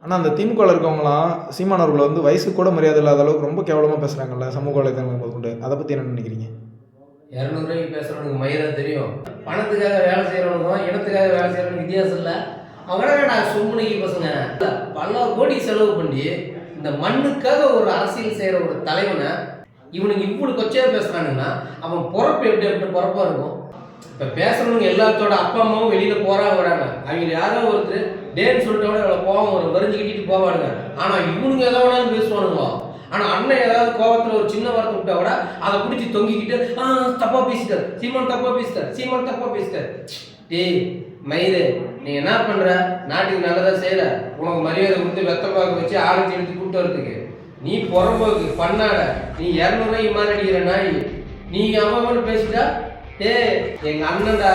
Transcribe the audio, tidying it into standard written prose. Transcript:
ஆனால் அந்த திமுகவில் இருக்கவங்களாம் சீமானவர்களை வந்து வயசு கூட மரியாதை இல்லாத அளவுக்கு ரொம்ப கேவலமாக பேசுகிறாங்கல்ல சமூக வலைதளங்கள் முதற்கொண்டு. அதை பற்றி என்ன நினைக்கிறீங்க? 200 ரூபாய்க்கு பேசுகிறவனுக்கு மயிரை தெரியும், பணத்துக்காக வேலை செய்கிறவனுக்கும் இடத்துக்காக வேலை செய்கிறவனுக்கு வித்தியாசம் இல்லை. அவங்க நான் சொம்புனிக்கு பசங்க பல கோடி செலவு பண்ணி இந்த மண்ணுக்காக ஒரு அரசியல் செய்கிற ஒரு தலைவனை இவனுக்கு இவ்வளோ கொச்சையாக பேசுகிறானுங்கன்னா அவன் பொறப்பு எப்படி பொறப்பாக இருக்கும். இப்போ பேசுகிறவனுங்க எல்லாத்தோட அப்பா அம்மாவும் வெளியில் போகிறாங்க வராங்க. அவங்க யாரோ ஒருத்தர் டேன்னு சொல்லிட்டோட அவ்வளோ கோவம் ஒரு வரிஞ்சு கட்டிட்டு போவானுங்க. ஆனால் இவனுங்க எதை வேணாலும் பேசுவானுங்களோ. ஆனால் அண்ணன் ஏதாவது கோபத்தில் ஒரு சின்ன வார்த்தை விட்டா கூட அதை பிடிச்சி தொங்கிக்கிட்டு தப்பாக பேசிட்டார், சீமான் தப்பாக பேசிட்டார், சீமான் தப்பாக பேசிட்டார். டேய் மயிறு, நீ என்ன பண்ணுற? நாட்டுக்கு நல்லதாக செய்கிற, உனக்கு மரியாதை கொடுத்து வெத்தப்பாக்க வச்சு ஆரம்பிச்சு எடுத்து கூப்பிட்டு வரதுக்கு நீ புறம்போக்கு பண்ணாட. நீ 200 ரூபாய்க்கு மாதிரி அடிக்கிற நாய், நீ அவன் பேசிட்டா டே எங்கள் அண்ணன்டா.